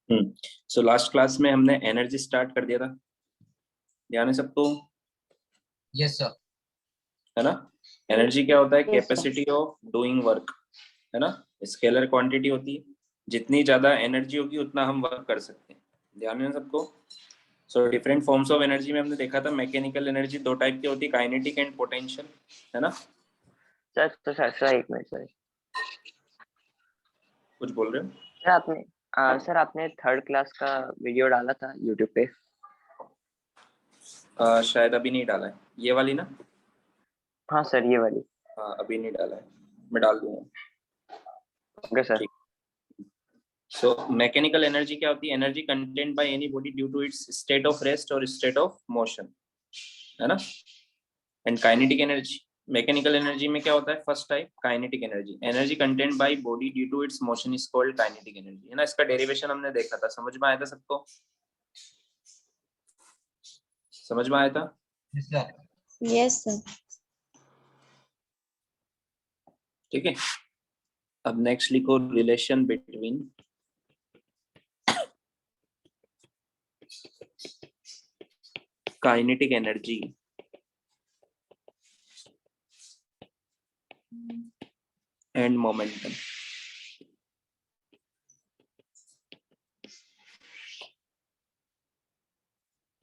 So last class में हमने energy start कर दिया था, ध्यान है सबको? Yes sir. है ना? एनर्जी क्या होता है? Yes, sir. Capacity of doing work, है ना? स्केलर क्वांटिटी होती है, जितनी ज्यादा एनर्जी होगी उतना हम वर्क कर सकते हैं। ध्यान है सबको? So different forms of energy में हमने देखा था मैकेनिकल एनर्जी दो टाइप की होती है, काइनेटिक एंड पोटेंशियल, है ना? सर एक मिनट सर। कुछ बोल रहे हो? सर आपने थर्ड क्लास का वीडियो डाला था यूट्यूब पे। शायद अभी नहीं डाला है, ये वाली ना? हाँ सर ये वाली। हाँ अभी नहीं डाला है, मैं डाल दूंगा। Okay sir. ठीक। सो मैकेनिकल एनर्जी क्या होती है? Energy content by any body due to its state of rest और स्टेट ऑफ मोशन, है ना? And kinetic energy, mechanical energy में क्या होता है? First type kinetic energy, energy content by body due to its motion is called kinetic energy, है ना? इसका डेरिवेशन हमने देखा था, समझ में आया था सबको? समझ में आया था? Yes sir. Yes sir. ठीक है, अब नेक्स्ट लिखो relation between kinetic energy and momentum.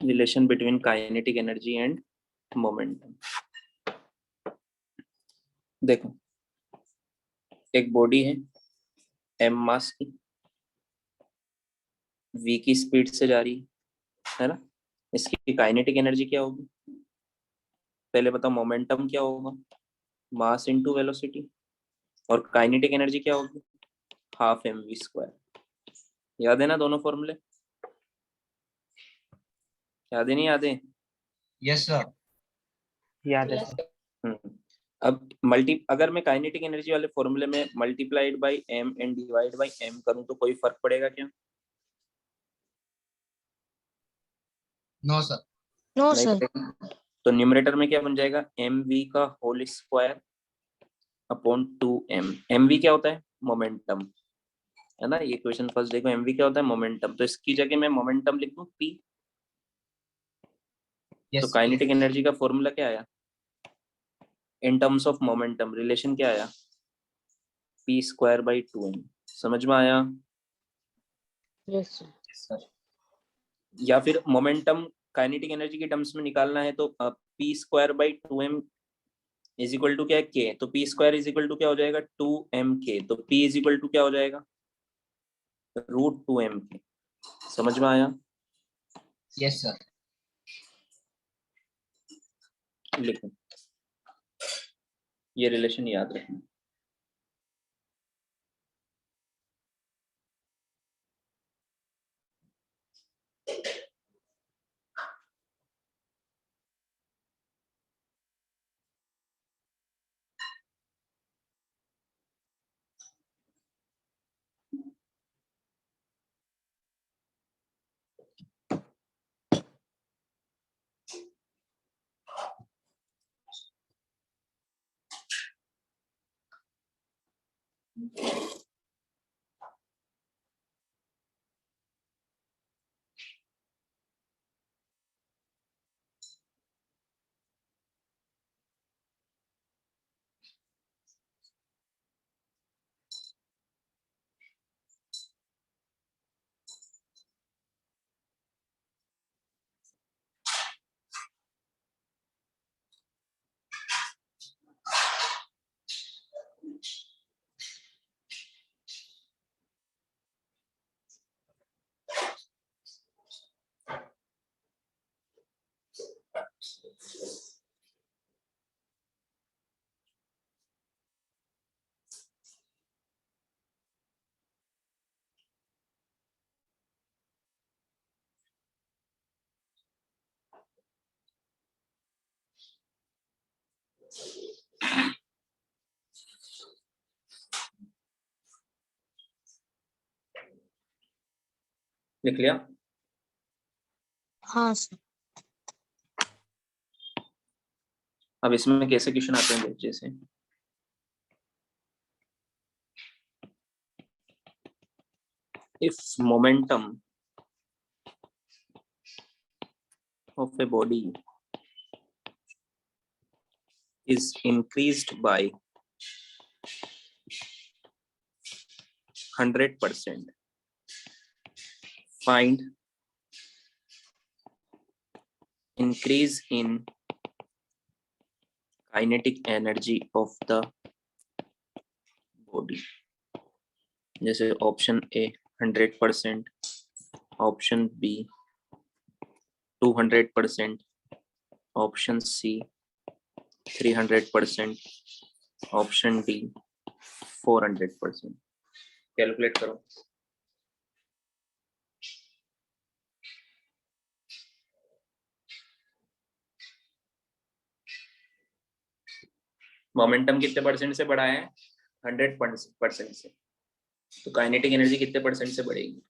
Relation between kinetic energy and momentum. देखो, एक बॉडी है एम मास की, वी की स्पीड से जा रही है ना? इसकी काइनेटिक एनर्जी क्या होगी? पहले बताओ, मोमेंटम क्या होगा? Mass into velocity. और काइनेटिक एनर्जी क्या होगी? Half m v square. याद है ना दोनों फॉर्मूले? याद है नहीं याद है? Yes sir. याद है सर। अब अगर मैं काइनेटिक एनर्जी वाले फॉर्मूले में multiplied by m and divide by m करूं तो कोई फर्क पड़ेगा क्या? No sir. नो नहीं सर। पड़ेगा। तो न्यूमरेटर में क्या बन जाएगा? एम वी का whole square upon 2m। M v क्या होता है? मोमेंटम, है ना? ये क्वेश्चन फर्स्ट देखो, एम वी क्या होता है? मोमेंटम। तो इसकी जगह मैं मोमेंटम लिख दूं p। तो यस। काइनेटिक एनर्जी का फॉर्मूला क्या आया in terms of momentum? Relation क्या आया? p square by 2m। समझ में आया? Yes sir. Yes sir. या फिर मोमेंटम काइनेटिक एनर्जी के टर्म्स में निकालना है तो p square by 2m is equal to क्या है? k। तो p square is equal to क्या हो जाएगा? 2mk। तो p इज इक्वल टू क्या हो जाएगा? √2mk। समझ में आया? Yes sir. लिखो, ये रिलेशन याद रखना। लिख लिया? हाँ सर। अब इसमें कैसे क्वेश्चन आते हैं? जैसे if momentum of a body is increased by 100%, find increase in kinetic energy of the body. जैसे option A 100%, option B 200%, option C 300%, option D 400%. Calculate करो. मोमेंटम कितने परसेंट से बढ़ा है? 100% से. तो काइनेटिक एनर्जी कितने परसेंट से बढ़ेगी?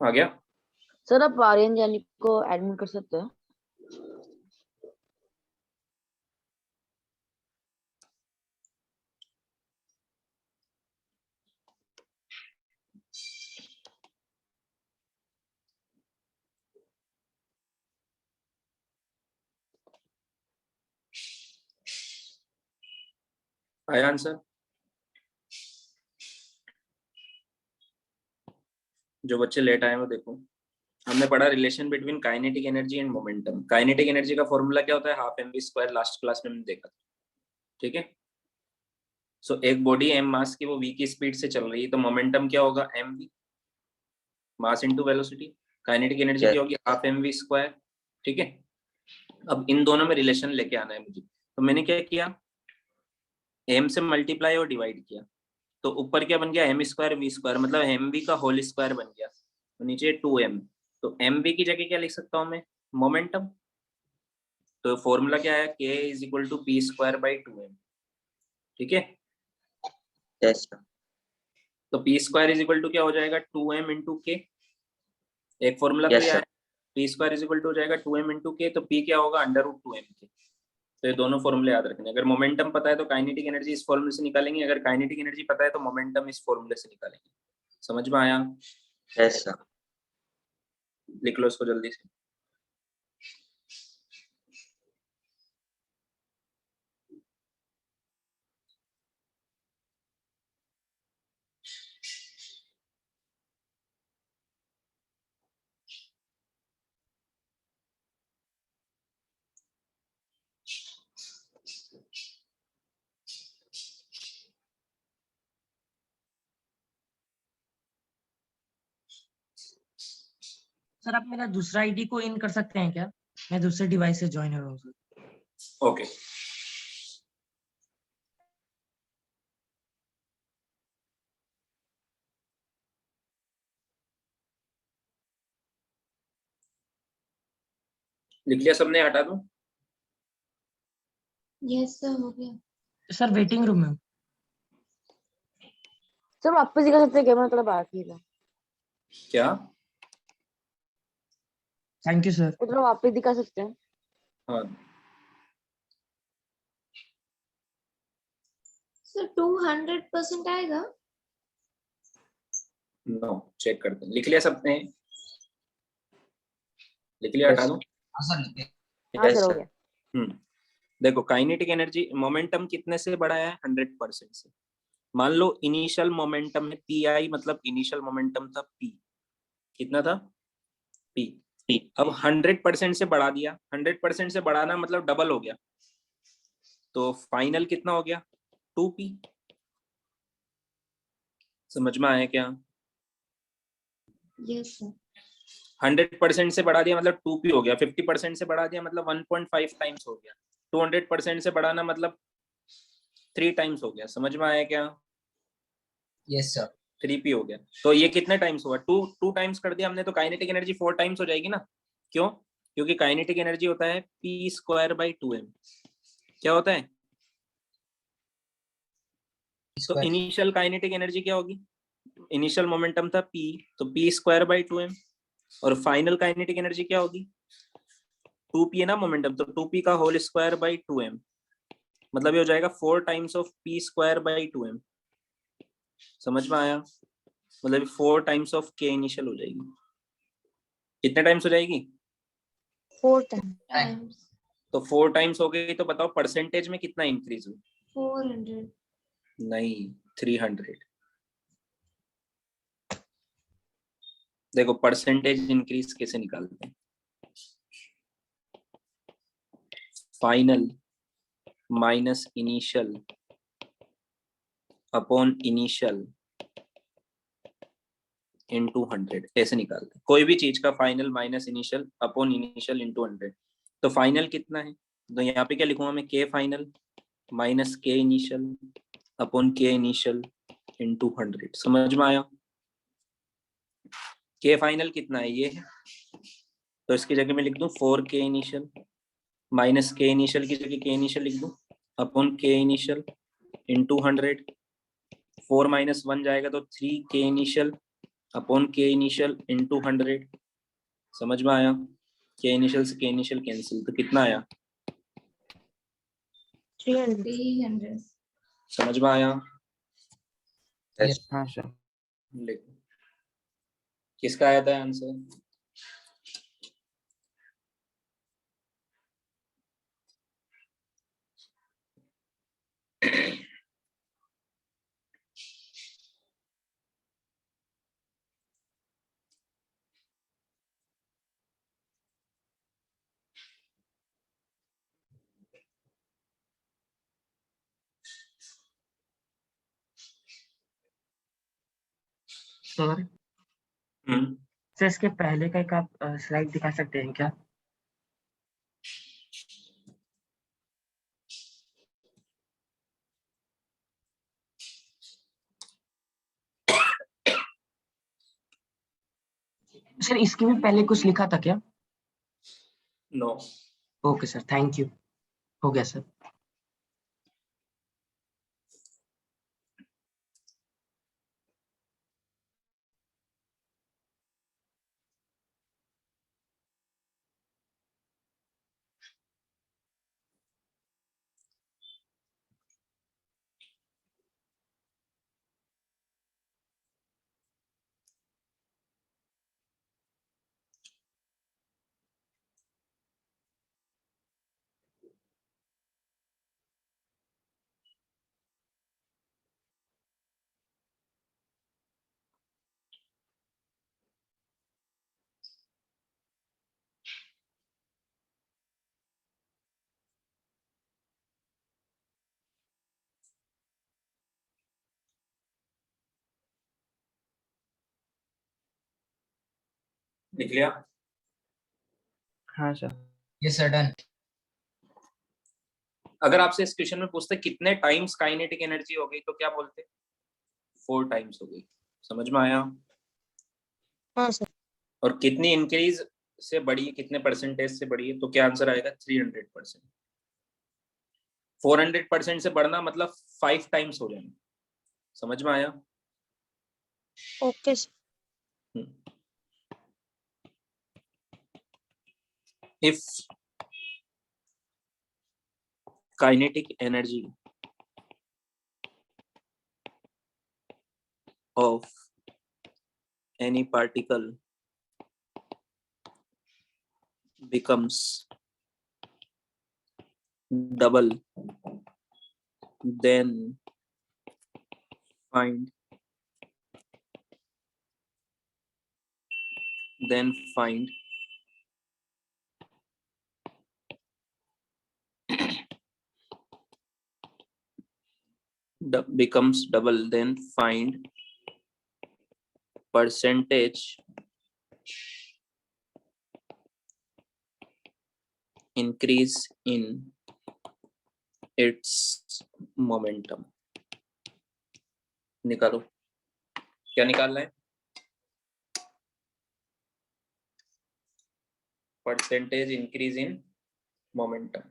आ गया? सर आप आर्यन जानी को एडमिट कर सकते हैं? आया आंसर? जो बच्चे लेट आए वो देखो. हमने पढ़ा relation between kinetic energy and momentum. Kinetic energy का फॉर्मूला क्या होता है? Half m v square. Last class में हमने देखा. ठीक है. सो एक बॉडी एम मास की वो वी की स्पीड से चल रही है, तो मोमेंटम क्या होगा? M v mass into velocity. Kinetic energy क्या होगी? Half m v square. ठीक है. अब इन दोनों में रिलेशन लेके आना है मुझे. तो मैंने क्या किया? एम से मल्टीप्लाई और डिवाइड किया. तो ऊपर क्या बन गया? एम स्क्वायर वी स्क्वायर, मतलब एम वी का होल स्क्वायर बन गया. तो नीचे 2m. तो एम वी की जगह क्या लिख सकता हूं मैं? मोमेंटम. तो फॉर्मूला क्या है? k is equal to p square by 2m. ठीक है. यस तो p square is equal to क्या हो जाएगा? 2m इंटू के. एक फॉर्मूला तो Yes, यह sir. है. P square is equal to हो जाएगा 2m इंटू के. तो पी क्या होगा? अंडर रूट 2m के. तो ये दोनों फॉर्मूले याद रखने. अगर मोमेंटम पता है तो काइनेटिक एनर्जी इस फॉर्मूले से निकालेंगे. अगर काइनेटिक एनर्जी पता है तो मोमेंटम इस फॉर्मूले से निकालेंगे. समझ में आया? Yes sir. लिख लो इसको जल्दी से. सर आप मेरा दूसरा आईडी को इन कर सकते हैं क्या? मैं दूसरे डिवाइस से ज्वाइन हो रहा हूँ सर. ओके. लिख लिया सबने? हटा दूं? यस सर हो गया. सर वेटिंग रूम में हूँ. सर वापस दिखा सकते हैं क्या? मैं थोड़ा बाकी था. क्या? Thank you sir. थोड़ा वापस दिखा सकते हैं? हाँ. सर 200% आएगा? नो, चेक करते हैं. लिख लिया सबने? लिख लिया? हटा दूं? हाँ सर लिख दिया. हाँ Yes, सर हो sir. गया. देखो काइनेटिक एनर्जी मोमेंटम कितने से बढ़ा है? 100% से. मान लो इनिशियल मोमेंटम है पी आई, मतलब इनिशियल मोमेंटम था पी. कितना था? पी. ठीक, अब 100% से बढ़ा दिया, 100% से बढ़ाना मतलब डबल हो गया, तो फाइनल कितना हो गया 2p। समझ में आया क्या? यस सर। 100% से बढ़ा दिया मतलब 2p हो गया, 50% से बढ़ा दिया मतलब 1.5 टाइम्स हो गया, 200% से बढ़ाना मतलब 3 टाइम्स हो गया। समझ में आया क्या? यस सर। 3p हो गया, तो ये कितने टाइम्स हुआ? 2 टाइम्स कर दिया हमने, तो काइनेटिक एनर्जी 4 टाइम्स हो जाएगी ना। क्यों? क्योंकि काइनेटिक एनर्जी होता है p²/2m। क्या होता है? तो इनिशियल काइनेटिक एनर्जी क्या होगी? इनिशियल मोमेंटम था p, तो p²/2m। और फाइनल काइनेटिक एनर्जी क्या होगी? 2p है ना मोमेंटम, तो 2p का होल स्क्वायर बाई 2m, मतलब ये हो जाएगा 4 टाइम्स ऑफ p²/2m। समझ में आया? मतलब 4 टाइम्स ऑफ k इनिशियल हो जाएगी। कितने टाइम्स हो जाएगी? 4 टाइम्स। तो 4 टाइम्स हो गई, तो बताओ परसेंटेज में कितना इंक्रीज हुआ? 400। नहीं, 300। देखो परसेंटेज इंक्रीज कैसे निकालते हैं। Final minus initial upon initial into 100, ऐसे निकालते हैं। कोई भी चीज का final minus initial upon initial into 100। तो फाइनल कितना है? तो यहाँ पे क्या लिखूंगा मैं? के फाइनल माइनस के इनिशियल अपॉन के इनिशियल इंटू 100। समझ में आया? के फाइनल कितना है? ये है, तो इसकी जगह मैं लिख दूं 4k इनिशियल माइनस के इनिशियल की जगह के इनिशियल लिख दूं अपॉन के इनिशियल इंटू 100। 4 माइनस 1 जाएगा तो 3k इनिशियल अपॉन के इनिशियल इंटू 100। समझ में आया? के इनिशियल से के इनिशियल कैंसिल, तो कितना आया? 300। समझ में आया? Yes. हाँ सर। लिखो किसका आया था आंसर? सर सर इसके पहले का एक आप स्लाइड दिखा सकते हैं क्या? सर इसके भी पहले कुछ लिखा था क्या? No. Okay sir, thank you. हो गया सर। लिख लिया? हाँ सर। Yes sir, done. अगर आपसे इस क्वेश्चन में पूछते कितने टाइम्स काइनेटिक एनर्जी हो गई, तो क्या बोलते? 4 टाइम्स हो गई। समझ में आया? हाँ सर। और कितनी इंक्रीज से बढ़ी है, कितने परसेंटेज से बढ़ी है, तो क्या आंसर आएगा? 300%। 400% से बढ़ना मतलब 5 टाइम्स हो जाएंगे। समझ में आया? Okay sir. If kinetic energy of any particle becomes double, then find becomes double, then find percentage increase in its momentum. निकालो, क्या निकालना है? Percentage increase in momentum.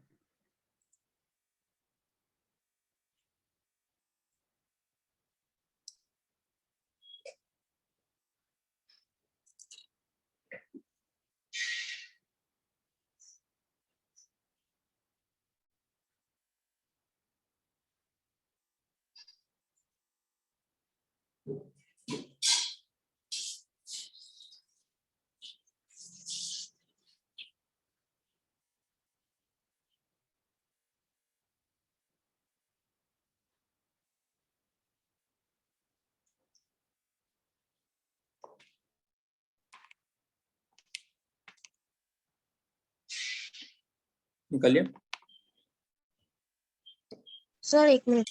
निकालिए. सर एक मिनट.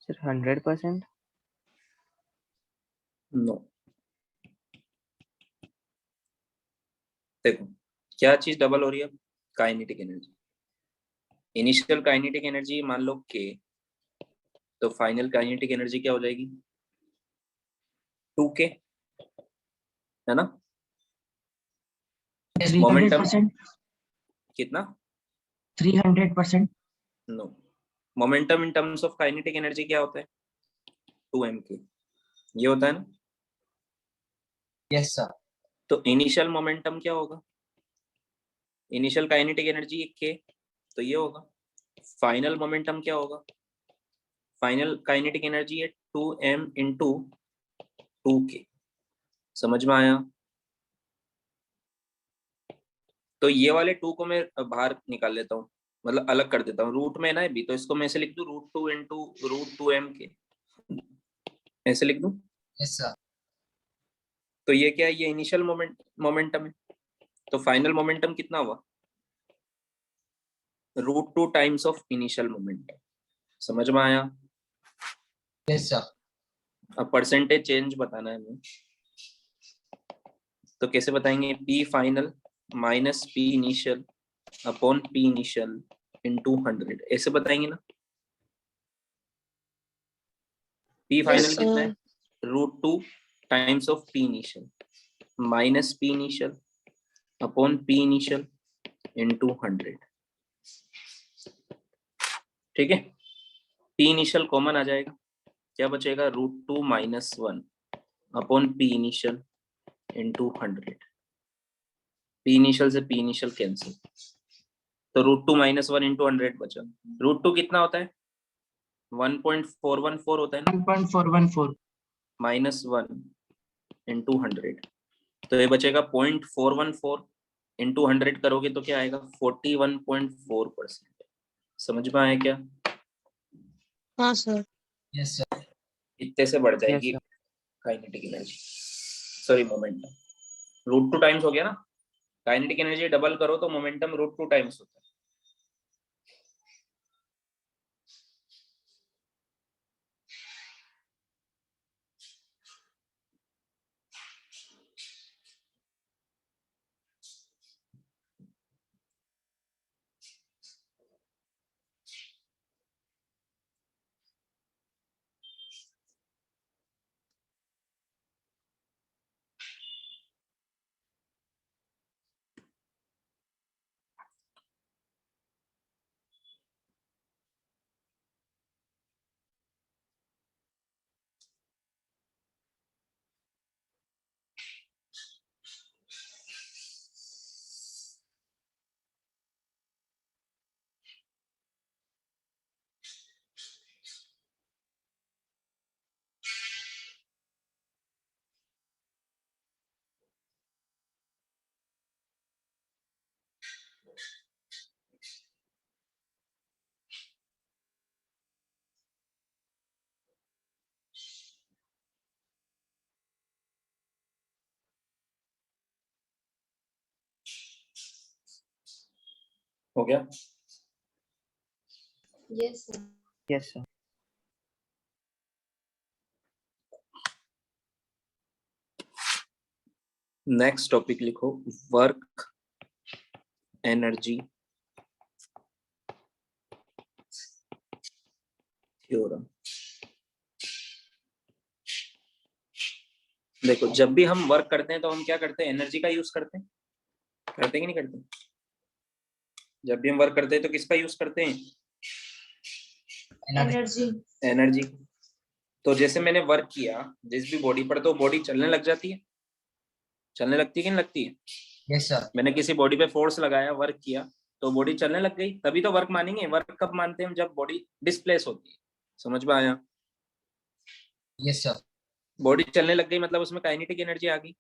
सर 100%. नो. देखो क्या चीज डबल हो रही है? Kinetic energy. Initial kinetic energy मान लो के, तो फाइनल काइनेटिक एनर्जी क्या हो जाएगी? 2k, है ना? मोमेंटम 300%. कितना? 300%. No. Momentum in terms of kinetic energy क्या होता है? 2mk. ये होता है ना? Yes, sir. तो इनिशियल मोमेंटम क्या होगा? इनिशियल काइनेटिक एनर्जी k, तो ये होगा. फाइनल मोमेंटम क्या होगा? फाइनल काइनेटिक एनर्जी है 2m इंटू 2k. समझ में आया? तो ये वाले 2 को मैं बाहर निकाल लेता हूँ, मतलब अलग कर देता हूँ. रूट में ना है भी, तो इसको मैं ऐसे लिख दूं √2 इंटू √2m k, ऐसे लिख दूं. Yes, sir. तो ये क्या है? ये इनिशियल मोमेंटम है. तो फाइनल मोमेंटम कितना हुआ? √2 टाइम्स ऑफ इनिशियल मोमेंटम. समझ में आया? Yes, sir. अब परसेंटेज चेंज बताना है हमें. तो कैसे बताएंगे? P final minus P initial upon P initial into 100, ऐसे बताएंगे ना. P फाइनल Yes, कितना है? sir. √2 times of P initial minus P initial upon P initial into 100. ठीक है. P इनिशियल कॉमन आ जाएगा, क्या बचेगा? √2 minus 1 upon P initial into 100. P initial से P इनिशियल कैंसिल, तो √2 माइनस 1 इंटू 100 बचा. √2 कितना होता है? 1.414 होता है ना, 1.414. Minus 1 into 100. तो ये बचेगा 0.414 इंटू 100 करोगे तो क्या आएगा? 41.4%. समझ में आया क्या? हाँ सर. Yes, sir. इतने से बढ़ यस जाएगी sir. Kinetic energy, sorry momentum. √2 times हो गया ना. काइनेटिक एनर्जी डबल करो तो मोमेंटम √2 टाइम्स होता है. हो गया? Yes sir. नेक्स्ट टॉपिक लिखो, वर्क एनर्जी थ्योरम। देखो, जब भी हम वर्क करते हैं तो हम क्या करते हैं? एनर्जी का यूज करते हैं कि नहीं करते? जब भी हम वर्क करते हैं तो किसका यूज करते हैं? एनर्जी। तो जैसे मैंने वर्क किया जिस भी बॉडी पर, तो बॉडी चलने लग जाती है, चलने लगती है कि नहीं लगती है? Yes sir. मैंने किसी बॉडी पे फोर्स लगाया, वर्क किया, तो बॉडी चलने लग गई, तभी तो वर्क मानेंगे। वर्क कब मानते हैं? जब बॉडी डिस्प्लेस होती है। समझ में आया? Yes sir. बॉडी चलने लग गई मतलब उसमें काइनेटिक एनर्जी आ गई।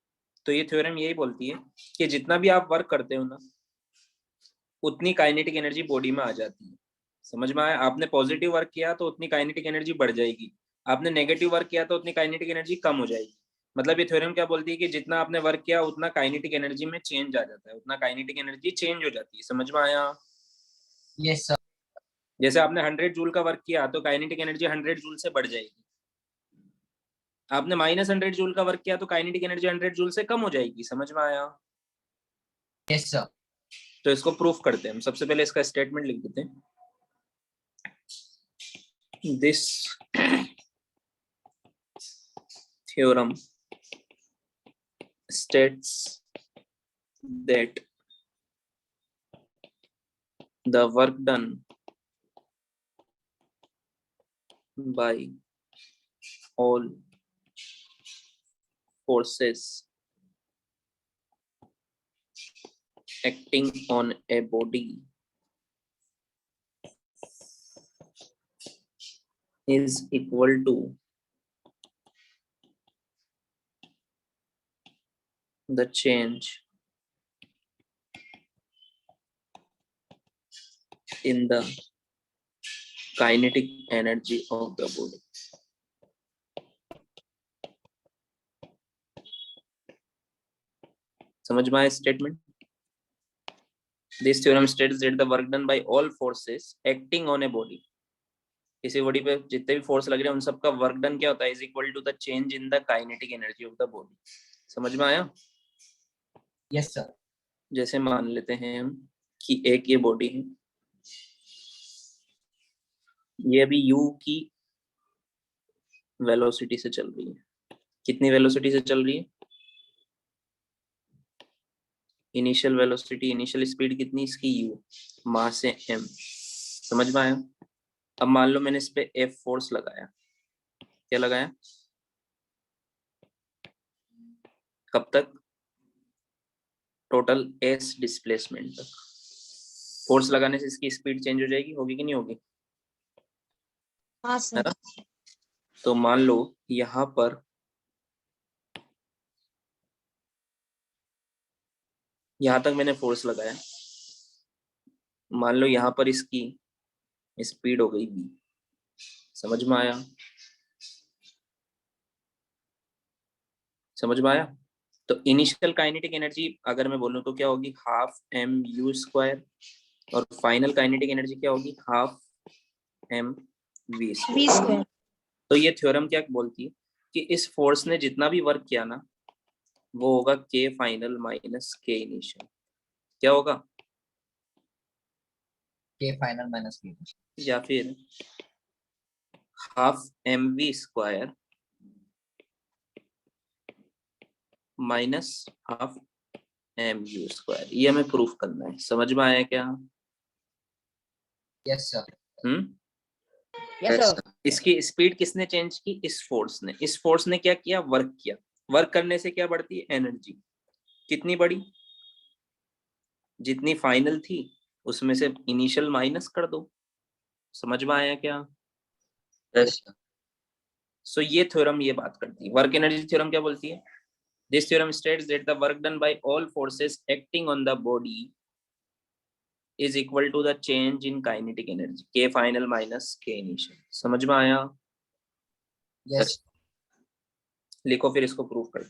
तो ये थ्योरम यही बोलती है कि जितना भी आप वर्क करते हो ना, उतनी काइनेटिक एनर्जी बॉडी में आ जाती है। समझ में आया? आपने पॉजिटिव वर्क किया तो उतनी काइनेटिक एनर्जी बढ़ जाएगी, आपने नेगेटिव वर्क किया तो उतनी काइनेटिक एनर्जी कम हो जाएगी। मतलब ये थ्योरम क्या बोलती है कि जितना आपने वर्क किया उतना काइनेटिक एनर्जी में चेंज आ जाता है, उतना काइनेटिक एनर्जी चेंज हो जाती है। समझ में आया? Yes sir. जैसे आपने 100 जूल का वर्क किया तो काइनेटिक एनर्जी 100 जूल से बढ़ जाएगी। आपने -100 जूल का वर्क किया तो काइनेटिक एनर्जी 100 जूल से कम हो जाएगी। समझ में आया? Yes sir. तो इसको प्रूफ करते हैं हम। सबसे पहले इसका स्टेटमेंट लिख देते हैं। This theorem states that the work done by all forces acting on a body is equal to the change in the kinetic energy of the body. समझ में आया statement? This theorem states that the work done by all forces acting on a body, किसी body पे जितने भी force लग रहे हैं उन सबका वर्क डन क्या होता है? Is equal to the change in the kinetic energy of the body. समझ में आया? Yes sir. जैसे मान लेते हैं हम कि एक ये बॉडी है, ये अभी u की वेलोसिटी से चल रही है। कितनी वेलोसिटी से चल रही है? इनिशियल वेलोसिटी, इनिशियल स्पीड कितनी इसकी? u, मास है m। समझ में आया? अब मान लो मैंने इस पे F फोर्स लगाया। क्या लगाया? कब तक? टोटल S डिस्प्लेसमेंट तक। फोर्स लगाने से इसकी स्पीड चेंज हो जाएगी, होगी कि नहीं होगी? हाँ है सर। ना? तो मान लो यहां पर यहां तक मैंने फोर्स लगाया, मान लो यहां पर इसकी स्पीड हो गई v। समझ में आया? समझ में आया? तो इनिशियल काइनेटिक एनर्जी अगर मैं बोलूं तो क्या होगी? हाफ m u स्क्वायर, और फाइनल काइनेटिक एनर्जी क्या होगी? Half m v b square. Square. तो ये थ्योरम क्या बोलती है कि इस फोर्स ने जितना भी वर्क किया ना, वो होगा k final minus k initial. क्या होगा? K final minus k. या फिर half m v square minus half m u square. ये हमें प्रूफ करना है। समझ में आया क्या? यस सर। यस सर। इसकी स्पीड किसने चेंज की? इस फोर्स ने। इस फोर्स ने क्या किया? वर्क किया। वर्क करने से क्या बढ़ती है? एनर्जी। कितनी बढ़ी? जितनी फाइनल थी उसमें से इनिशियल माइनस कर दो। समझ में आया क्या? यस सो ये थ्योरम ये बात करती है। वर्क एनर्जी थ्योरम क्या बोलती है? This theorem states that the work done by all forces acting on the body is equal to the change in kinetic energy, K final minus K initial। समझ में आया? यस। लिखो फिर इसको proof कर।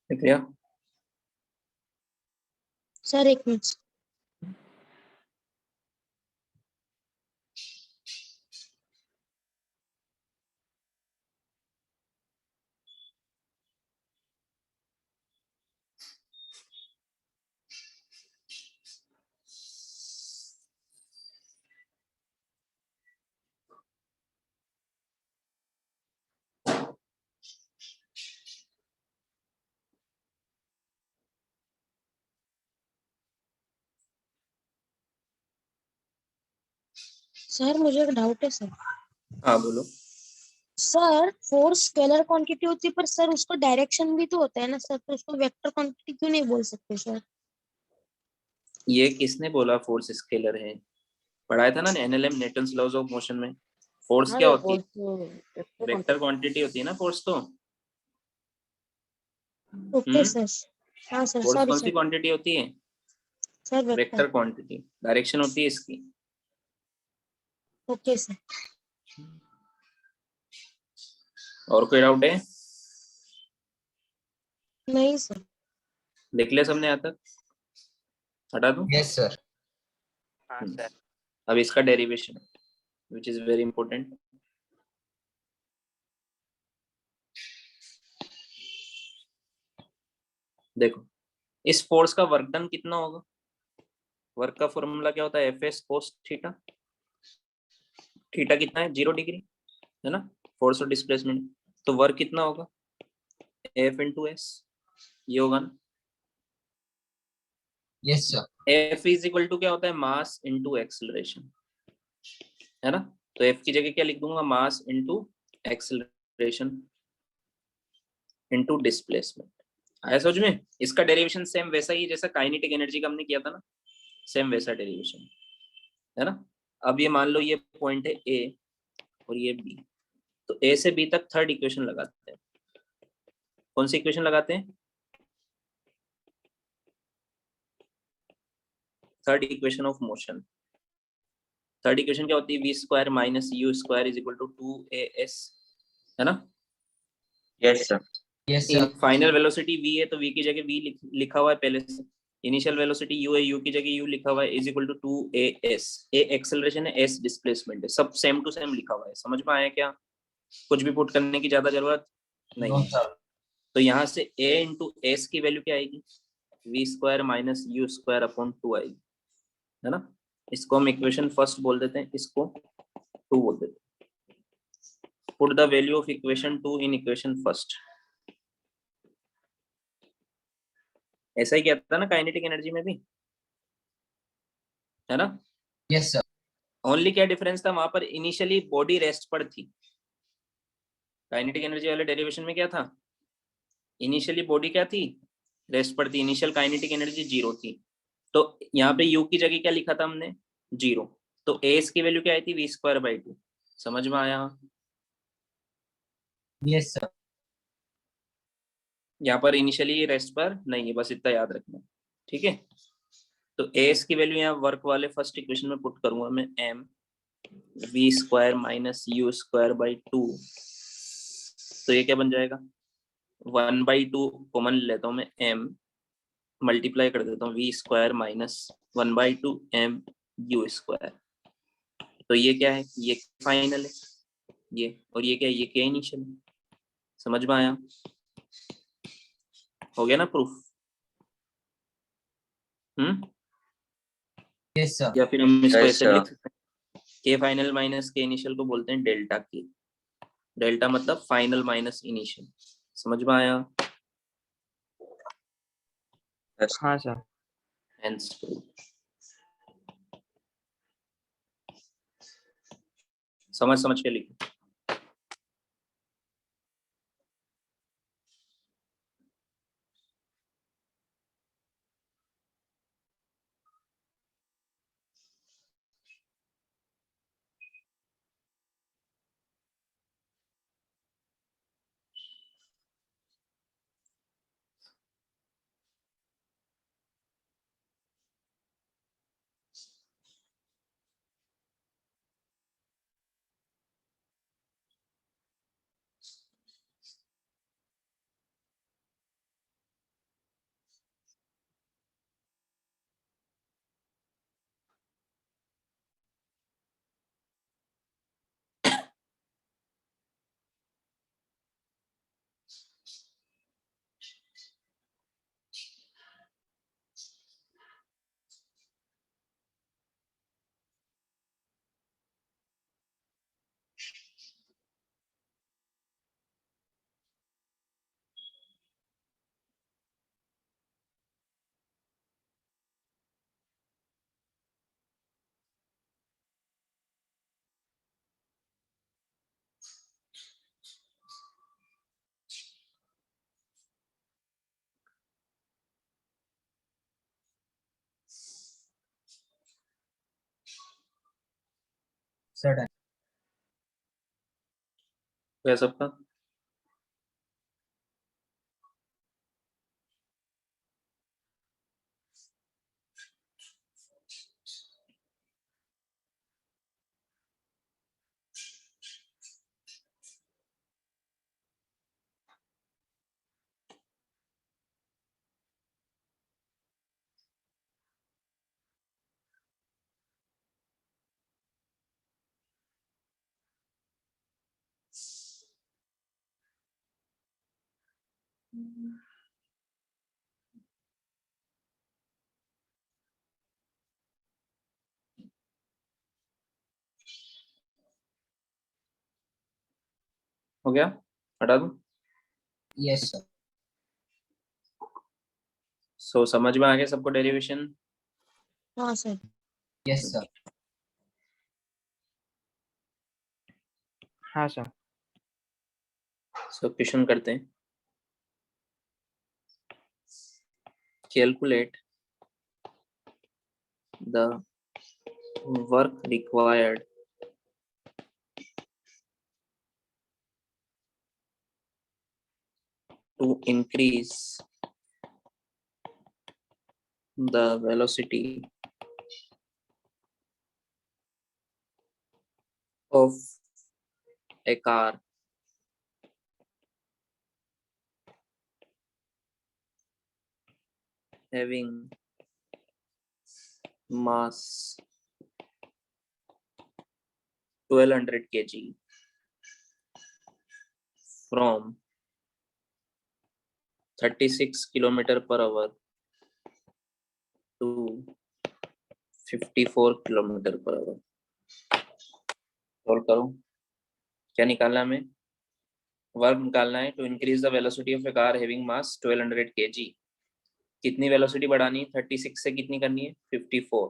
लिख लिया? सर एक मिनट। सर मुझे एक डाउट है सर। हाँ बोलो। सर फोर्स स्केलर क्वांटिटी होती है, पर सर उसका डायरेक्शन भी तो होता है ना सर, तो उसको वेक्टर क्वांटिटी क्यों नहीं बोल सकते सर? ये किसने बोला फोर्स स्केलर है? पढ़ाया था ना NLM, Newton's laws of motion में। फोर्स क्या अरे होती है? फोर्स तो वेक्टर वेक्टर क्वांटिटी। क्वांटिटी होती है ना फोर्स तो। Okay sir. हाँ सर, फोर्स सॉरी कौन सी सर। क्वांटिटी होती है? Sir vector. Vector quantity. Direction होती है इसकी। Okay sir. और कोई डाउट है? नहीं सर। लिख लिया सबने यहाँ तक? हटा दूं? Yes, sir. हाँ सर। अब इसका derivation which is very important. देखो, इस फोर्स का वर्क डन कितना होगा? वर्क का फॉर्मूला क्या होता है? F S cos theta. Theta कितना है? 0 डिग्री, है ना? फोर्स और डिस्प्लेसमेंट। तो वर्क कितना होगा? F into s. ये होगा ना? Yes, sir. F is equal to क्या होता है? मास इंटू एक्सेलरेशन, है ना? तो एफ की जगह क्या लिख दूंगा? Mass into acceleration into displacement. आया समझ में? इसका डेरिवेशन सेम वैसा ही है जैसा काइनेटिक एनर्जी का हमने किया था ना, सेम वैसा डेरिवेशन, है ना? अब ये मान लो ये पॉइंट है ए और ये बी, तो ए से बी तक थर्ड इक्वेशन लगाते हैं। कौन सी इक्वेशन लगाते हैं? Third equation of motion. Third equation क्या होती है? V square minus u square is equal to 2as, है ना? Yes sir. Yes, sir. Final velocity v है तो v की जगह v लिखा हुआ है पहले से। इनिशियल वेलोसिटी u है, u की जगह u लिखा हुआ है is equal to 2as। a acceleration है, s डिस्प्लेसमेंट है, सब सेम टू सेम लिखा हुआ है। समझ में आया क्या? कुछ भी पुट करने की ज्यादा जरूरत नहीं No, है। sir. तो यहाँ से a इंटू एस की वैल्यू क्या आएगी? V square minus u square upon 2 आएगी, है ना? इसको हम इक्वेशन फर्स्ट बोल देते हैं, इसको 2 बोल देते हैं। Put the value of equation 2 in equation first. ऐसा ही किया था ना काइनेटिक एनर्जी में भी, है ना? Yes, sir. ओनली क्या डिफरेंस था? वहां पर इनिशियली बॉडी रेस्ट पर थी। काइनेटिक एनर्जी वाले डेरिवेशन में क्या था? इनिशियली बॉडी क्या थी? रेस्ट पर थी। इनिशियल काइनेटिक एनर्जी 0 थी। तो यहाँ पे u की जगह क्या लिखा था हमने? 0। तो एस की वैल्यू क्या आई थी? V square by 2। समझ में आया? Yes, sir. यहाँ पर इनिशियली रेस्ट पर नहीं है, बस इतना याद रखना, ठीक है? तो एस की वैल्यू यहाँ वर्क वाले फर्स्ट इक्वेशन में पुट करूंगा मैं, m v square minus u square by 2। तो ये क्या बन जाएगा? 1/2 कॉमन लेता हूँ मैं, एम मल्टीप्लाई कर देता हूँ v square minus 1/2 m u square. तो ये क्या है? ये फाइनल है ये, और ये क्या है? ये क्या इनिशियल है। समझ में आया? हो गया ना प्रूफ? Yes, sir. या फिर हम इसको Yes, ऐसे भी sir. लिख सकते हैं, के फाइनल माइनस के इनिशियल को बोलते हैं डेल्टा के। डेल्टा मतलब फाइनल माइनस इनिशियल। समझ में आया? Yes. हाँ सर। Hence proof. समझ समझ के लिखो। Sir, done. क्या सबका? हो गया? हटा दूं? Yes, sir. सो समझ में आ गया सबको डेरिवेशन? हाँ सर। Yes, sir. हाँ सर। सो क्वेश्चन करते हैं। Calculate the work required to increase the velocity of a car having mass 1200 kg from 36 kilometer per hour to 54 kilometer per hour। Solve करो। क्या निकालना है हमें? वर्क निकालना है to increase the velocity of a car having mass 1200 kg। कितनी velocity बढ़ानी है? 36 से कितनी करनी है? 54।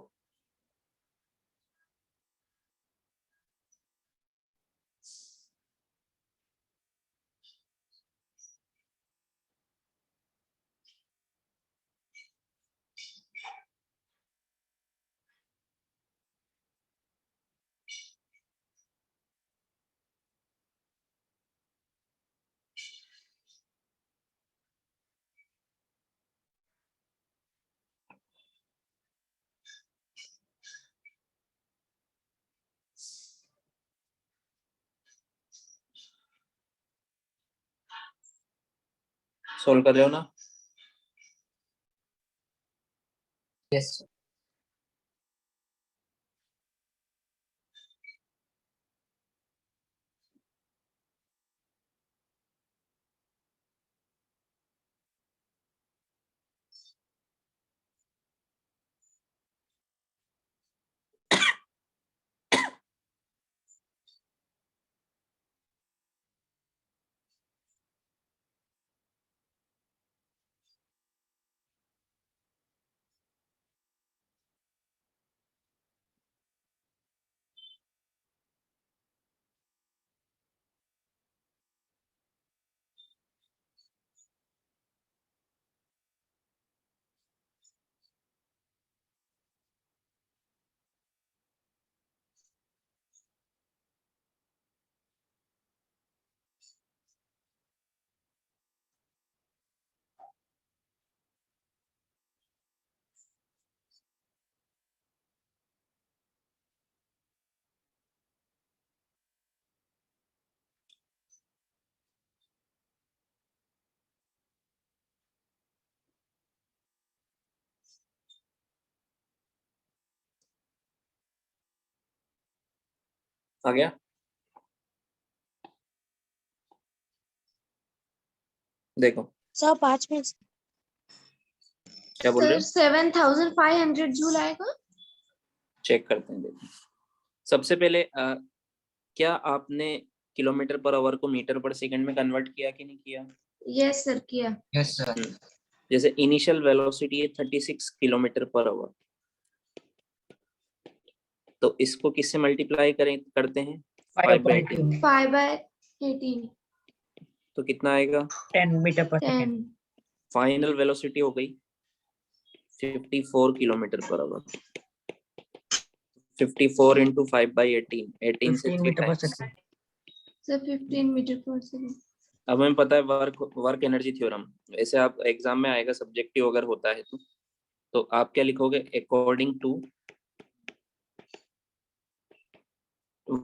सोल्व कर रहे हो ना? Yes, sir. आ गया? देखो सर 5 मिनट। क्या बोल रहे सर हो? 7500 जूल आएगा। चेक करते हैं। देखो सबसे पहले क्या आपने किलोमीटर पर आवर को मीटर पर सेकंड में कन्वर्ट किया कि नहीं किया? यस सर किया। Yes, sir. जैसे इनिशियल वेलोसिटी है 36 किलोमीटर पर आवर, तो इसको किससे मल्टीप्लाई करते हैं? 5/18। 5/18 तो कितना आएगा? 10 मीटर पर 10। सेकंड। फाइनल वेलोसिटी हो गई 54 किलोमीटर पर आवर। 54 into 5/18, 18 से 15 3 मीटर पर times. सेकंड। सर 15 मीटर पर सेकंड। अब हमें पता है वर्क एनर्जी थ्योरम, ऐसे आप एग्जाम में आएगा सब्जेक्टिव अगर होता है तो आप क्या लिखोगे, according to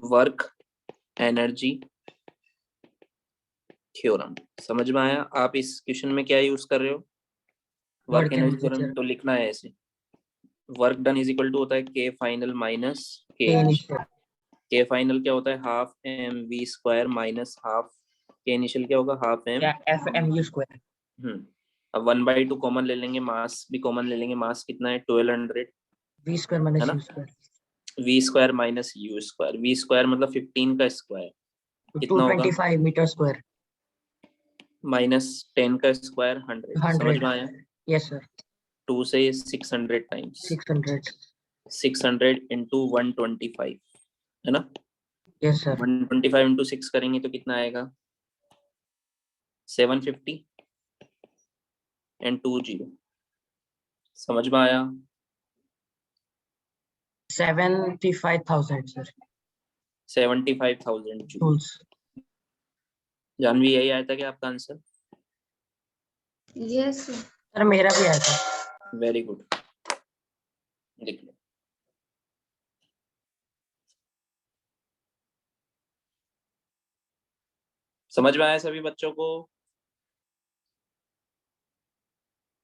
work energy theorem. समझ में आया? आप इस क्वेश्चन में क्या यूज कर रहे हो, work Work energy energy theorem, theorem। तो लिखना है ऐसे, work done is equal to होता है के फाइनल माइनस के K इनिशियल। initial। के फाइनल क्या होता है, half m v square minus half के इनिशियल क्या होगा, हाफ एम। या FMU स्क्वायर। अब 1/2 कॉमन ले लेंगे, मास भी कॉमन ले लेंगे, मास कितना है 1200, V स्क्वायर है माइनस ना? U square. V square minus u square, v square मतलब 15 का स्क्वायर कितना होगा, 225 मीटर स्क्वायर। माइनस 10 का स्क्वायर 100। समझ 100। में आया? Yes sir. 2 से 600 टाइम्स, 600। 600 इंटू 125, है ना? Yes sir. 125 इंटू 6 करेंगे तो कितना आएगा, 750 एंड 2 0। समझ में आया? 75,000 सर। 75,000 जूल। जूल्स। जानवी यही आया था क्या आपका आंसर? Yes sir. सर मेरा भी आया था। वेरी गुड, लिख लो। समझ में आया सभी बच्चों को?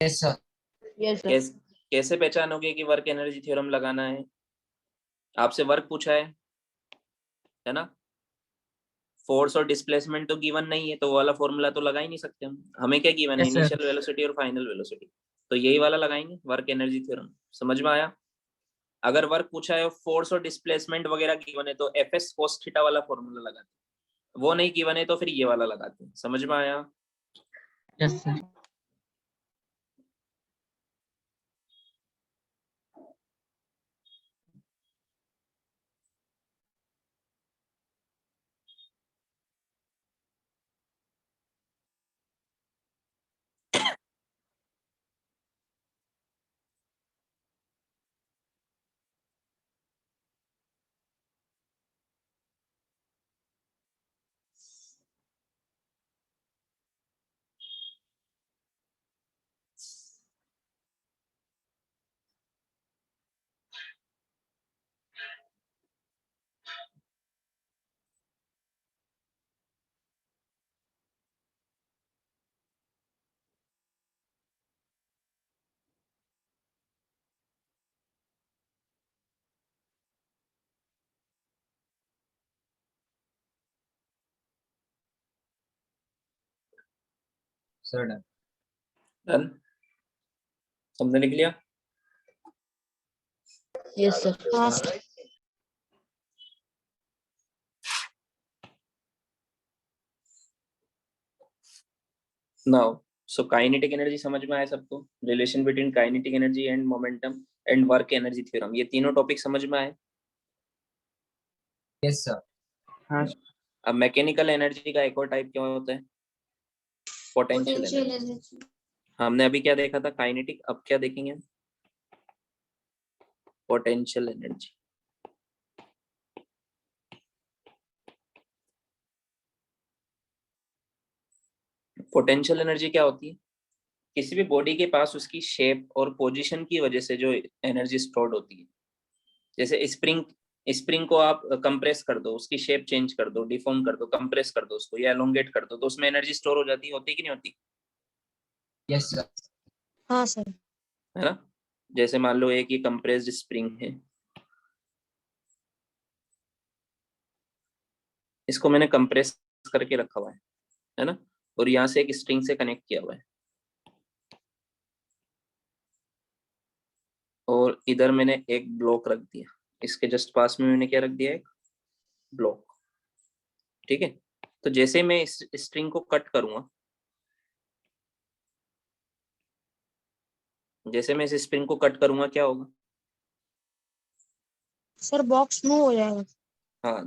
Yes sir. Yes sir. कैसे पहचानोगे कि वर्क एनर्जी थ्योरम लगाना है? आपसे वर्क पूछा है ना? फोर्स और डिस्प्लेसमेंट तो गिवन नहीं है, तो वो वाला फॉर्मूला तो लगा ही नहीं सकते हम। हमें क्या गिवन है, यस सर। इनिशियल वेलोसिटी और फाइनल वेलोसिटी, तो यही वाला लगाएंगे, वर्क एनर्जी थ्योरम। समझ में आया? अगर वर्क पूछा है, फोर्स और डिस्प्लेसमेंट वगैरह गिवन है, तो एफ एस कोस थीटा वाला फॉर्मूला लगाते हैं। वो नहीं गिवन है तो फिर ये वाला लगाते हैं। समझ में आया? Yes sir. Sir done. Done? सबने लिख लिया? Yes sir. हाँ sir. Now so kinetic energy समझ में आया सबको? Relation between kinetic energy and momentum and work energy theorem, ये तीनों टॉपिक समझ में आए? Yes sir. हाँ। अब मैकेनिकल एनर्जी का एक और टाइप क्या होता है, पोटेंशियल पोटेंशियल एनर्जी। एनर्जी। हमने अभी क्या देखा था, काइनेटिक, अब क्या देखेंगे, पोटेंशियल एनर्जी। पोटेंशियल एनर्जी क्या होती है, किसी भी बॉडी के पास उसकी शेप और पोजीशन की वजह से जो एनर्जी स्टोर्ड होती है। जैसे स्प्रिंग को आप कंप्रेस कर दो, उसकी शेप चेंज कर दो, डिफॉर्म कर दो, कंप्रेस कर दो उसको, या एलोंगेट कर दो, तो उसमें एनर्जी स्टोर हो जाती है, होती कि नहीं होती? Yes sir. हाँ सर। है ना? जैसे मान लो एक ये कंप्रेस्ड स्प्रिंग है, इसको मैंने कंप्रेस करके रखा हुआ है ना, और यहाँ से एक स्ट्रिंग से कनेक्ट किया हुआ है, और इधर मैंने एक ब्लॉक रख दिया, इसके जस्ट पास में मैंने क्या रख दिया, एक ब्लॉक। ठीक है, तो जैसे मैं इस स्ट्रिंग को कट करूंगा, जैसे मैं इस स्प्रिंग को कट करूंगा क्या होगा? सर बॉक्स मूव हो जाएगा। हाँ,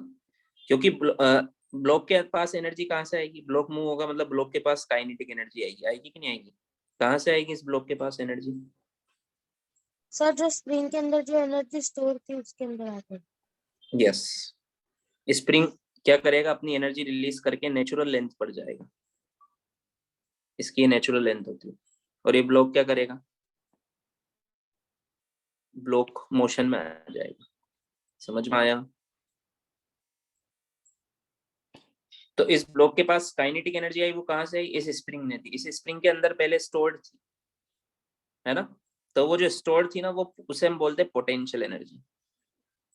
क्योंकि ब्लॉक के पास एनर्जी कहाँ से आएगी, ब्लॉक मूव होगा मतलब ब्लॉक के पास काइनेटिक एनर्जी आएगी, आएगी कि नहीं आएगी? कहाँ से आएगी इस ब्लॉक के पास एनर्जी? सर जो स्प्रिंग के अंदर जो एनर्जी स्टोर थी उसके अंदर आ गई। यस, स्प्रिंग क्या करेगा, अपनी एनर्जी रिलीज करके नेचुरल लेंथ पर जाएगा, इसकी नेचुरल लेंथ होती है। और ये ब्लॉक क्या करेगा, ब्लॉक मोशन में आ जाएगा। समझ में आया? तो इस ब्लॉक के पास काइनेटिक एनर्जी आई, वो कहां से आई, इस स्प्रिंग ने थी। इस स्प्रिंग के अंदर पहले स्टोर्ड थी, है ना? तो वो जो स्टोर्ड थी ना, वो उसे हम बोलते हैं पोटेंशियल एनर्जी।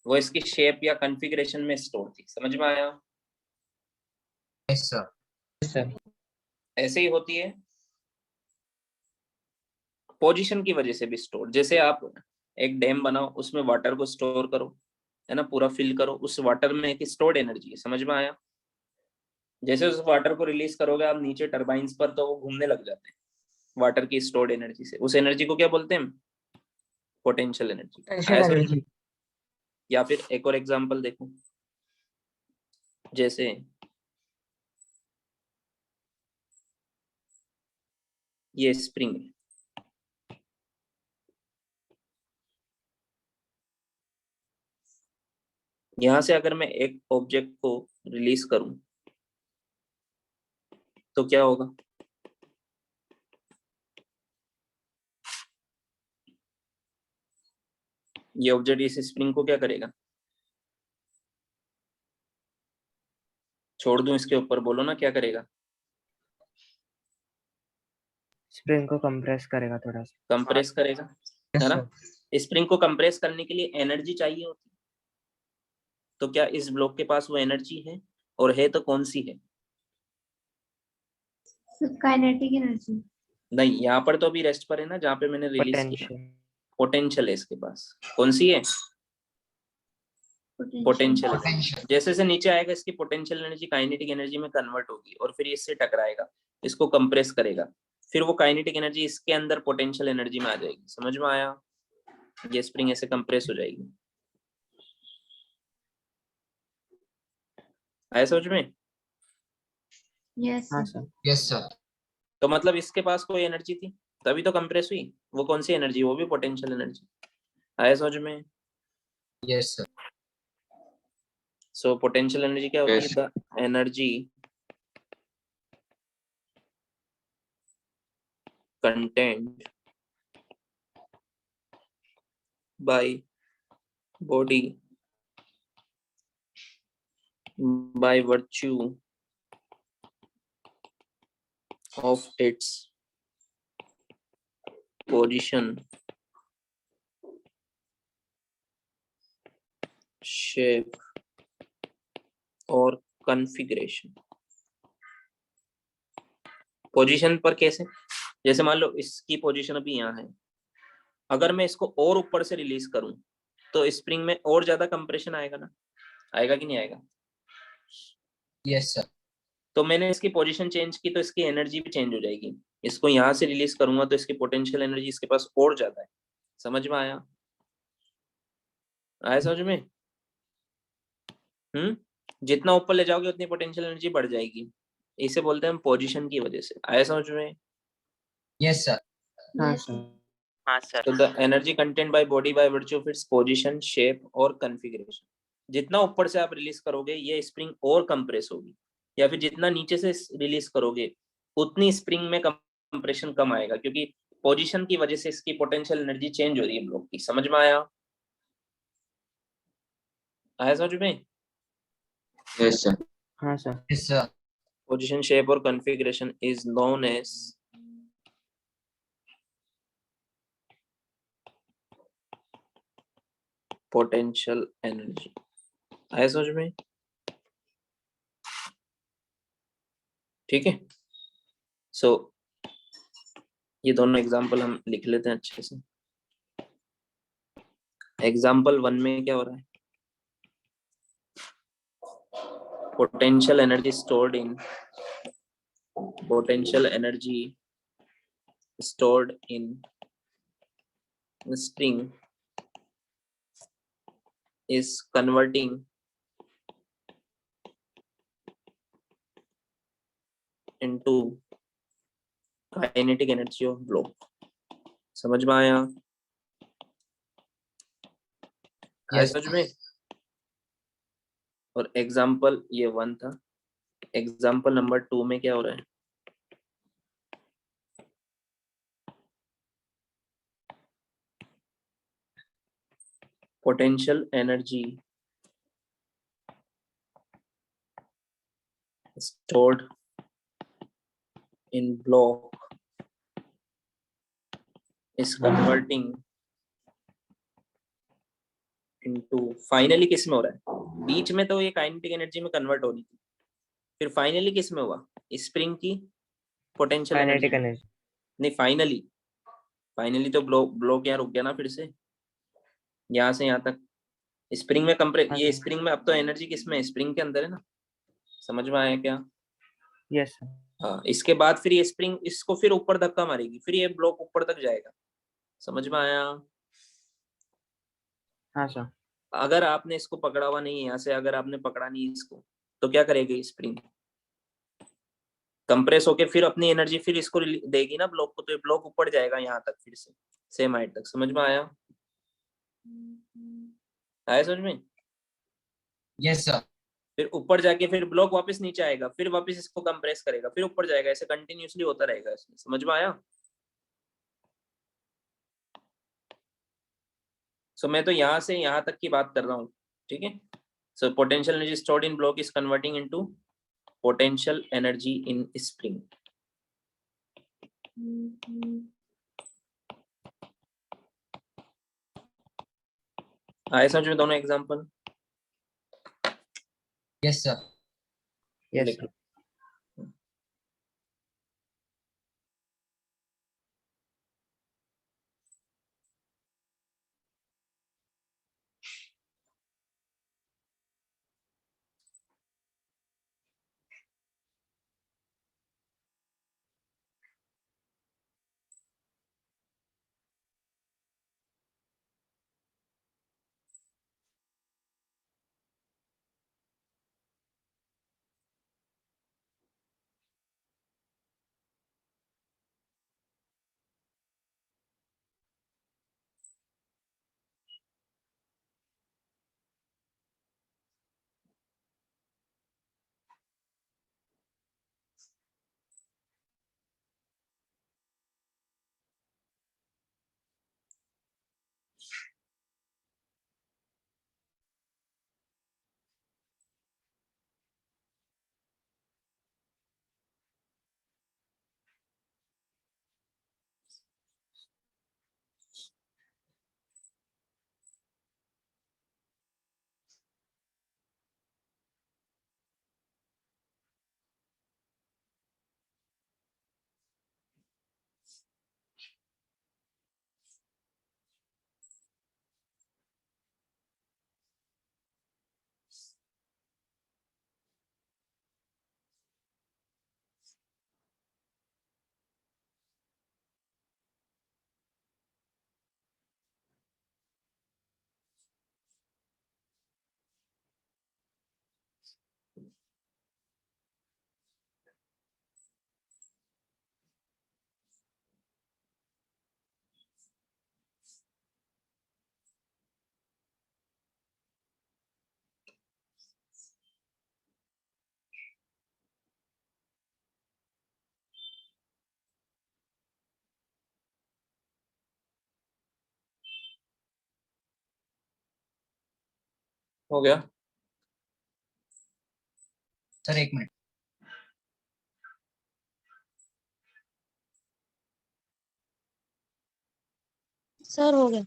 वो इसकी शेप या कॉन्फ़िगरेशन में स्टोर थी। समझ में आया? Yes sir. सर ऐसे ही होती है पोजीशन की वजह से भी स्टोर। जैसे आप एक डैम बनाओ, उसमें वाटर को स्टोर करो, है ना, पूरा फिल करो, उस वाटर में एक स्टोर्ड एनर्जी है। समझ में आया? जैसे उस वाटर को रिलीज करोगे आप नीचे टरबाइंस पर, तो वो घूमने लग जाते हैं वाटर की स्टोर्ड एनर्जी से। उस एनर्जी को क्या बोलते हैं, पोटेंशियल एनर्जी। Potential energy. या फिर एक और एग्जांपल देखो, जैसे ये स्प्रिंग है, यहां से अगर मैं एक ऑब्जेक्ट को रिलीज करूं तो क्या होगा, ये ऑब्जेक्ट इस स्प्रिंग को क्या करेगा, छोड़ दूं इसके ऊपर, बोलो ना क्या करेगा, स्प्रिंग को कंप्रेस करेगा थोड़ा सा। कंप्रेस करेगा, यस है ना? सर। स्प्रिंग को कंप्रेस करने के लिए एनर्जी चाहिए होती है। तो क्या इस ब्लॉक के पास वो एनर्जी है, और है तो कौन सी है? Kinetic energy. नहीं, यहाँ पर तो अभी रेस्ट पर है ना, जहाँ पे मैंने रिलीज किया। पोटेंशियल। पोटेंशियल है इसके पास। कौन सी है? पोटेंशियल। पोटेंशियल। जैसे से नीचे आएगा, इसकी पोटेंशियल एनर्जी काइनेटिक एनर्जी में कन्वर्ट होगी, और फिर इससे टकराएगा, इसको कंप्रेस करेगा, फिर वो काइनेटिक एनर्जी इसके अंदर पोटेंशियल एनर्जी में आ जाएगी। समझ में आया? ये स्प्रिंग ऐसे कंप्रेस हो जाएगी। आया समझ में? यस हाँ सर। सर। Yes sir. तो मतलब इसके पास कोई एनर्जी थी, तभी तो कंप्रेस हुई। वो कौन सी एनर्जी, वो भी पोटेंशियल एनर्जी। आया समझ में? Yes sir. So potential energy क्या होती है, the energy contained by body by virtue of its position, shape और configuration। पोजीशन पर कैसे, जैसे मान लो इसकी पोजीशन अभी यहाँ है, अगर मैं इसको और ऊपर से रिलीज करूं तो स्प्रिंग में और ज्यादा कंप्रेशन आएगा ना, आएगा कि नहीं आएगा? Yes sir. तो मैंने इसकी पोजीशन चेंज की तो इसकी एनर्जी भी चेंज हो जाएगी। इसको यहाँ से रिलीज करूंगा तो इसकी पोटेंशियल एनर्जी इसके पास और ज्यादा है। समझ में आया? आया समझ में? जितना ऊपर ले जाओगे उतनी पोटेंशियल एनर्जी बढ़ जाएगी। इसे बोलते हैं हम पोजीशन की वजह से। आया समझ में? Yes sir. हाँ यस सर। सर। तो the energy content by body by virtue of its position, shape और कॉन्फ़िगरेशन। जितना ऊपर से आप रिलीज करोगे ये स्प्रिंग और कंप्रेस होगी, या फिर जितना नीचे से रिलीज करोगे उतनी स्प्रिंग में कंप्रेशन कम आएगा, क्योंकि पोजीशन की वजह से इसकी पोटेंशियल एनर्जी चेंज हो रही है ब्लॉक की। समझ में आया? आया समझ में? Yes sir. हाँ sir. Yes sir. Position, shape और configuration is known as potential energy. आया समझ में? ठीक है। सो ये दोनों एग्जांपल हम लिख लेते हैं अच्छे से। एग्जांपल 1 में क्या हो रहा है, potential energy stored in string is converting into kinetic energy of block। समझ में आया? आया Yes. समझ में? और एग्जाम्पल ये 1 था, एग्जाम्पल नंबर 2 में क्या हो रहा है? Potential energy stored in block is converting into, finally किस में हो रहा है? बीच में तो ये काइनेटिक एनर्जी में कन्वर्ट हो रही थी, फिर फाइनली किस में हुआ? स्प्रिंग की पोटेंशियल एनर्जी काइनेटिक एनर्जी। नहीं, फाइनली तो ब्लॉक यहाँ रुक गया ना, फिर से यहाँ से यहाँ तक स्प्रिंग में कंप्रेस, ये स्प्रिंग में अब तो एनर्जी किस में? स्प्रिंग के अंदर है ना, समझ में आया क्या? यस सर। हाँ, इसके बाद फिर ये स्प्रिंग इसको फिर ऊपर धक्का मारेगी, फिर ये ब्लॉक ऊपर तक जाएगा, समझ में आया? हाँ सर। अगर आपने इसको पकड़ा हुआ नहीं है यहाँ से, अगर आपने पकड़ा नहीं इसको, तो क्या करेगी स्प्रिंग? कंप्रेस होके फिर अपनी एनर्जी फिर इसको देगी ना ब्लॉक को, तो ये ब्लॉक ऊपर जाएगा यहाँ तक, फिर से सेम हाइट तक, समझ में आया? आया समझ में? Yes, sir. फिर ऊपर जाके फिर ब्लॉक वापस नीचे आएगा, फिर वापस इसको कंप्रेस करेगा, फिर ऊपर जाएगा, ऐसे कंटिन्यूअसली होता रहेगा इसमें, समझ में आया? सो मैं तो यहाँ से यहाँ तक की बात कर रहा हूँ, ठीक है? So potential energy stored in block is converting into potential energy in spring. आए समझ में दोनों एग्जांपल? Yes, sir. यस लिख सर। लो। हो गया? Sir, एक मिनट. सर हो गया.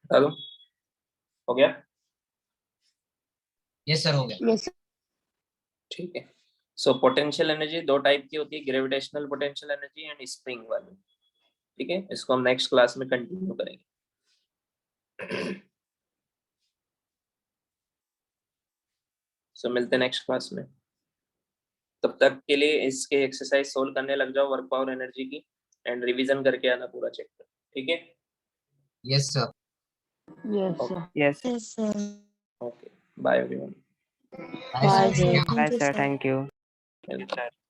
बता दो, हो गया? Yes, sir, हो गया. यस ठीक है। सो पोटेंशियल एनर्जी दो टाइप की होती है, gravitational potential energy and spring वाली, ठीक है? इसको हम नेक्स्ट क्लास में कंटिन्यू करेंगे। सो मिलते हैं नेक्स्ट क्लास में। तब तक के लिए इसके एक्सरसाइज सोल्व करने लग जाओ वर्क पावर एनर्जी की, एंड रिवीजन करके आना पूरा चैप्टर, ठीक है? Yes, sir. Yes, sir. Yes. Yes, sir. Okay, bye everyone. Bye, Bye, sir. sir. Thank you. Bye, Thank you, sir. sir. Thank you. Welcome.